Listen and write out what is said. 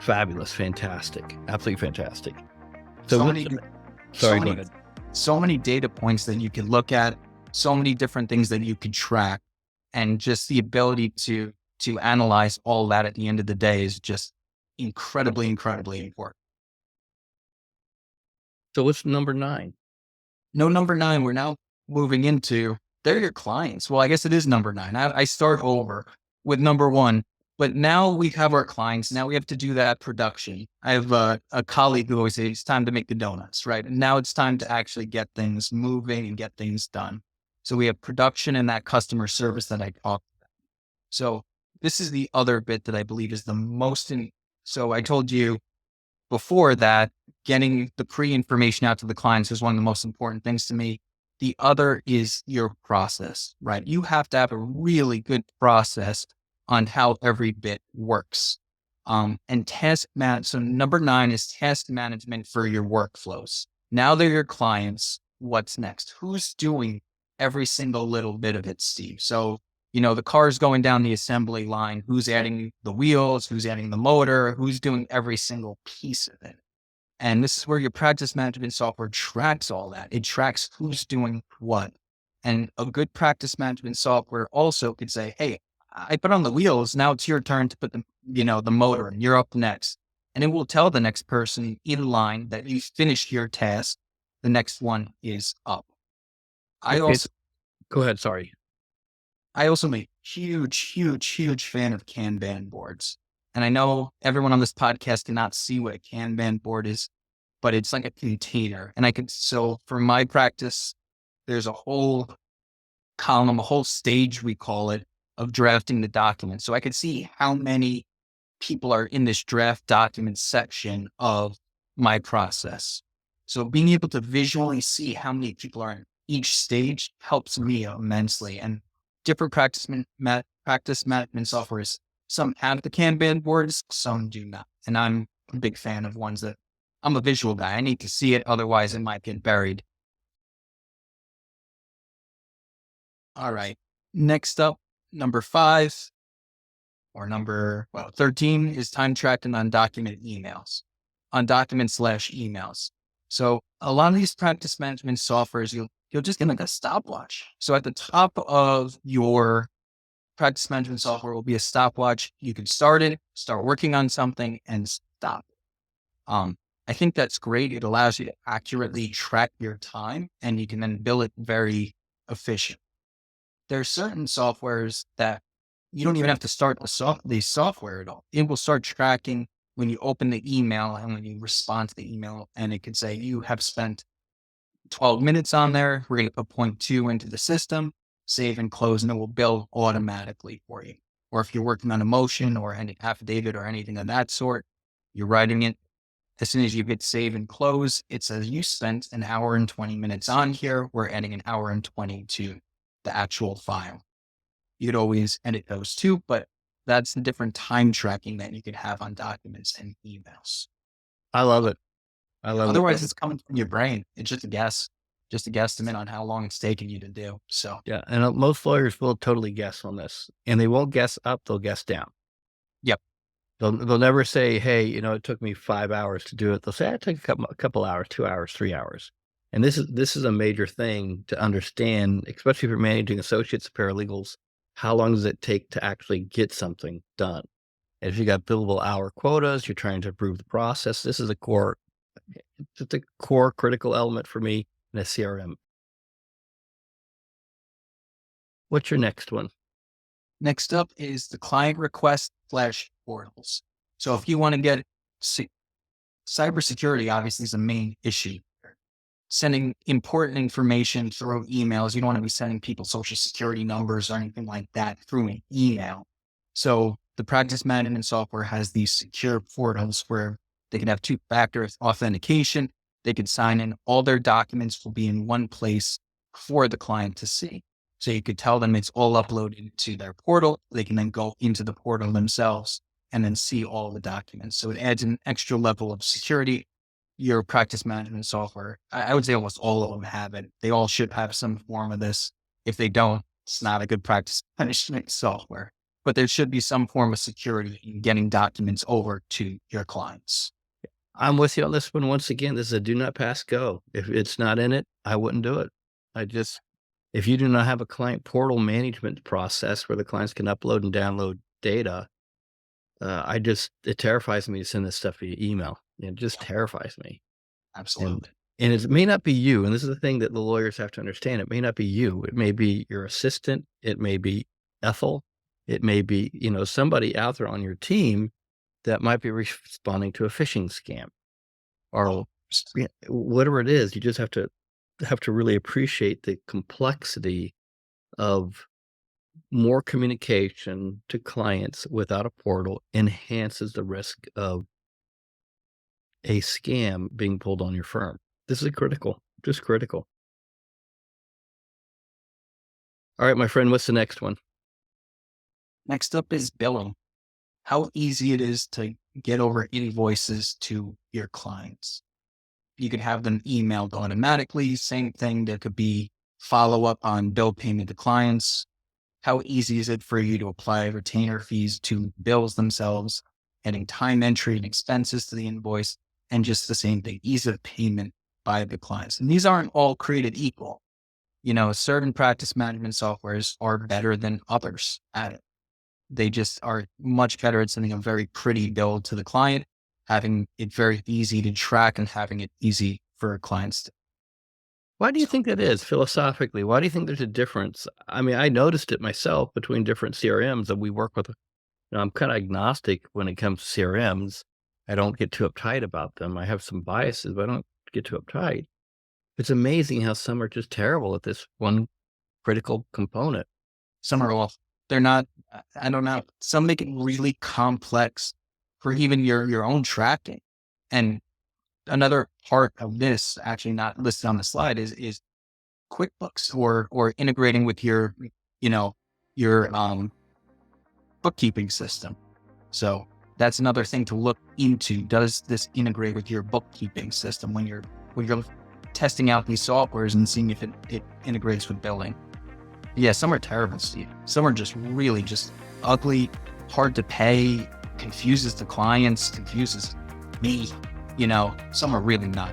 Fabulous. Fantastic. Absolutely fantastic. So So many, sorry, so go many, ahead. so many data points that you can look at, so many different things that you can track, and just the ability to analyze all that at the end of the day is just incredibly, incredibly important. So what's number 9? No, number 9, we're now moving into, they're your clients. Well, I guess it is number 9. I start over with number 1, but now we have our clients. Now we have to do that production. I have a colleague who always says it's time to make the donuts, right? And now it's time to actually get things moving and get things done. So we have production and that customer service that I talked about. So this is the other bit that I believe is the most so I told you before that getting the pre-information out to the clients is one of the most important things to me. The other is your process, right? You have to have a really good process on how every bit works. So number 9 is task management for your workflows. Now they're your clients. What's next? Who's doing every single little bit of it, Steve? So, the car's going down the assembly line. Who's adding the wheels? Who's adding the motor? Who's doing every single piece of it? And this is where your practice management software tracks all that. It tracks who's doing what. And a good practice management software also could say, hey, I put on the wheels. Now it's your turn to put the motor in. You're up next. And it will tell the next person in line that you finished your task. The next one is up. I Okay. also Go ahead. Sorry. am a huge, huge, huge fan of Kanban boards. And I know everyone on this podcast cannot see what a Kanban board is, but it's like a container. And so for my practice, there's a whole column, a whole stage, we call it, of drafting the document. So I could see how many people are in this draft document section of my process. So being able to visually see how many people are in each stage helps me immensely. And different practice management softwares, some have the Kanban boards, some do not. And I'm a big fan of ones that I'm a visual guy. I need to see it. Otherwise it might get buried. All right. Next up, number 5 or number 13 is time tracking on document emails, on document/emails. So a lot of these practice management softwares, you'll just get like a stopwatch. So at the top of your practice management software will be a stopwatch. You can start working on something and stop. I think that's great. It allows you to accurately track your time and you can then bill it very efficient. There are certain softwares that you don't even have to start the software at all. It will start tracking when you open the email and when you respond to the email, and it could say you have spent 12 minutes on there. We're going to put 0.2 into the system, save and close, and it will bill automatically for you. Or if you're working on a motion or any affidavit or anything of that sort, you're writing it. As soon as you hit save and close, it says you spent an hour and 20 minutes on here. We're adding an hour and 20 to the actual file. You could always edit those too, but that's the different time tracking that you could have on documents and emails. I love it. I love Otherwise, it. it's coming from your brain. It's just a guesstimate on how long it's taking you to do. So Yeah. And most lawyers will totally guess on this, and they won't guess up. They'll guess down. Yep. They'll never say, hey, it took me 5 hours to do it. They'll say, it took a couple hours, 2 hours, 3 hours. And this is a major thing to understand, especially if you're managing associates, paralegals. How long does it take to actually get something done? And if you got billable hour quotas, you're trying to improve the process. This is it's a core critical element for me in a CRM. What's your next one? Next up is the client request /portals. So if you want to get cybersecurity, obviously is a main issue. Sending important information through emails. You don't want to be sending people social security numbers or anything like that through an email. So the practice management software has these secure portals where they can have 2-factor authentication. They can sign in. All their documents will be in one place for the client to see. So you could tell them it's all uploaded to their portal. They can then go into the portal themselves and then see all the documents. So it adds an extra level of security. Your practice management software, I would say almost all of them have it. They all should have some form of this. If they don't, it's not a good practice management software. but there should be some form of security in getting documents over to your clients. I'm with you on this one. Once again, this is a do not pass go. If it's not in it, I wouldn't do it. If you do not have a client portal management process where the clients can upload and download data, it terrifies me to send this stuff via email. It just terrifies me. Absolutely. And it may not be you. And this is the thing that the lawyers have to understand. It may not be you. It may be your assistant. It may be Ethel. It may be, somebody out there on your team that might be responding to a phishing scam or whatever it is. You just have to really appreciate the complexity of more communication to clients without a portal enhances the risk of a scam being pulled on your firm. This is critical, just critical. All right, my friend, what's the next one? Next up is billing. How easy it is to get over invoices to your clients. You could have them emailed automatically. Same thing. There could be follow-up on bill payment to clients. How easy is it for you to apply retainer fees to bills themselves, adding time entry and expenses to the invoice, and just the same thing, ease of payment by the clients. And these aren't all created equal. Certain practice management softwares are better than others at it. They just are much better at sending a very pretty bill to the client, having it very easy to track and having it easy for clients to. Why do you think that is philosophically? Why do you think there's a difference? I mean, I noticed it myself between different CRMs that we work with. I'm kind of agnostic when it comes to CRMs. I don't get too uptight about them. I have some biases, but I don't get too uptight. It's amazing how some are just terrible at this one critical component. Some are awful. They're not, I don't know. Some make it really complex for even your own tracking. And another part of this, actually not listed on the slide, is QuickBooks or integrating with your bookkeeping system. So that's another thing to look into. Does this integrate with your bookkeeping system when you're testing out these softwares and seeing if it integrates with billing? Yeah, some are terrible, Steve. Some are just really just ugly, hard to pay, confuses the clients, confuses me. Some are really not